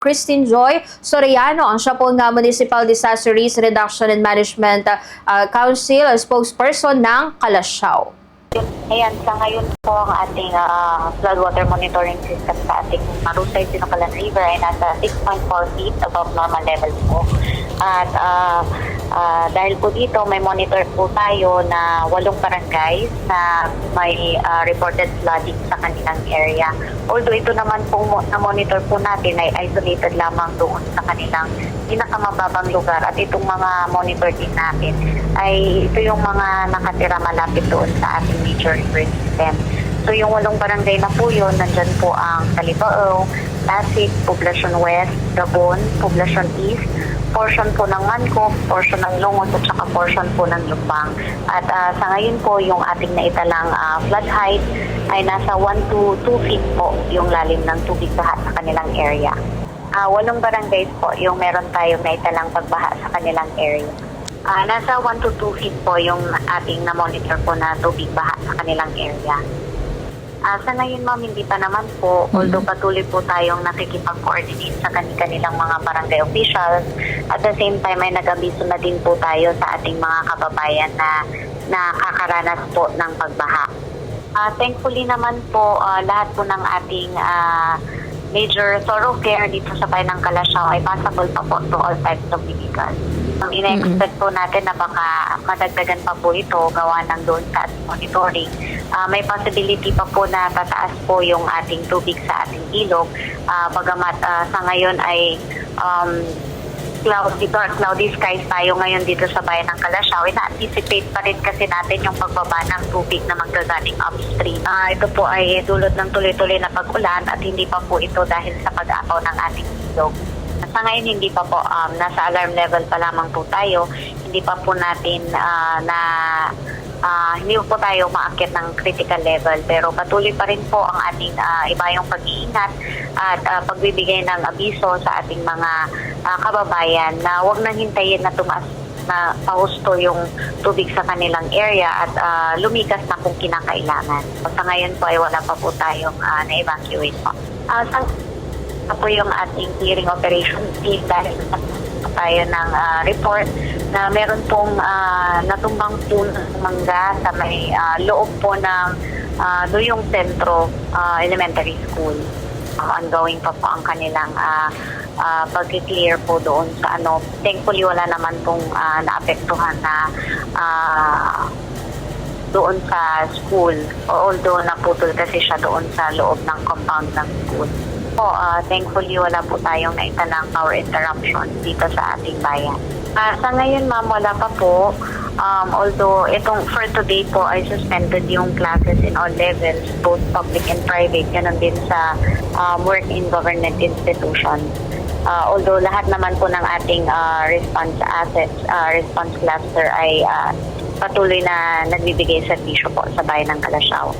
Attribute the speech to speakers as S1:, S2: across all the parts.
S1: Christine Joy Soriano, ang siya po nga Municipal Disaster Risk Reduction and Management Council spokesperson ng Calasiao.
S2: Ayan, sa ngayon po ang ating floodwater monitoring system sa ating Marusay Sinucalan River ay nasa 6.4 feet above normal level po. At dahil po dito may monitor po tayo na 8 barangays na may reported flooding sa kanilang area. Although ito naman po na-monitor po natin ay isolated lamang doon sa kanilang pinakamababang lugar, at itong mga monitor din natin ay ito yung mga nakatira malapit doon sa ating major river system. So yung 8 barangay na po yun, nandyan po ang Talibao, Pasig, Poblacion West, Gabon, Poblacion East, portion po ng Mancop, portion ng Lungos at saka portion po ng Lupang. At sa ngayon po yung ating naitalang flood height ay nasa 1 to 2 feet po yung lalim ng tubig baha sa kanilang area. 8 barangays po yung meron tayong naitalang pagbaha sa kanilang area. Nasa 1 to 2 feet po yung ating na-monitor po na tubig baha sa kanilang area. Sa ngayon ma'am, hindi pa naman po, although patuloy po tayong nakikipag-coordinate sa kanilang mga barangay officials. At the same time ay nag-abiso na din po tayo sa ating mga kababayan na nakakaranas po ng pagbaha. Thankfully naman po, lahat po ng ating major thoroughfare dito sa bayan ng Calasiao ay passable pa po to all types of vehicles. Ina-expect po natin na baka madagdagan pa po ito gawa ng doon sa ating monitoring. May possibility pa po na tataas po yung ating tubig sa ating ilog. Bagamat sa ngayon ay cloudy skies tayo ngayon dito sa bayan ng Calasiao, ina-anticipate pa rin kasi natin yung pagbaba ng tubig na magagaling upstream. Ito po ay dulot ng tuloy-tuloy na pag-ulan at hindi pa po ito dahil sa pag-apaw ng ating ilog. Sa ngayon hindi pa po, nasa alarm level pa lamang po tayo, hindi pa po natin hindi po tayo maakyat ng critical level, pero patuloy pa rin po ang ating ibayong pag-iingat at pagbibigay ng abiso sa ating mga kababayan na huwag nang hintayin na tumaas na pahusto yung tubig sa kanilang area at lumikas na kung kinakailangan. Sa ngayon po ay wala pa po tayong na-evacuate po. Po yung ating clearing operation team dahil tayo ng report na meron pong natumbang po ng mangga sa may loob po ng Duyong Sentro Elementary School. Ongoing pa po ang kanilang pag-clear po doon sa ano. Thankfully wala naman pong naapektuhan na doon sa school, although naputol kasi siya doon sa loob ng compound ng school. Thankfully wala po tayong naitalang power interruption dito sa ating bayan. Sa ngayon ma'am, wala pa po. Although itong for today po ay suspended yung classes in all levels, both public and private, ganun din sa work in government institutions. Although lahat naman po ng ating response assets, response cluster ay patuloy na nagbibigay serbisyo po sa bayan ng Calasiao.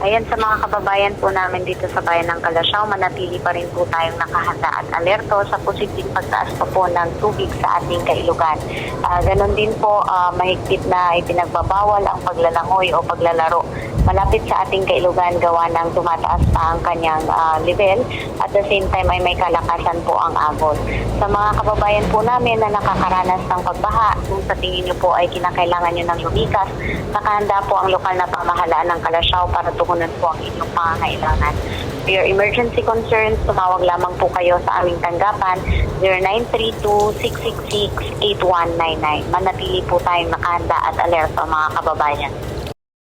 S2: Ayan, sa mga kababayan po namin dito sa bayan ng Calasiao, manatili pa rin po tayong nakahanda at alerto sa posibleng pagtaas pa po ng tubig sa ating kailugan. Ganon din po, mahigpit na ipinagbabawal ang paglalangoy o paglalaro malapit sa ating kailugan gawa ng tumataas pa ang kanyang level. At the same time ay may kalakasan po ang agos. Sa mga kababayan po namin na nakakaranas ng pagbaha, kung sa tingin nyo po ay kinakailangan nyo ng lumikas, nakahanda po ang lokal na pamahalaan ng Calasiao para tugunan po ang inyong pangangailangan. For your emergency concerns, tumawag lamang po kayo sa aming tanggapan 0932-666-8199. Manatili po tayong nakahanda at alerto mga kababayan.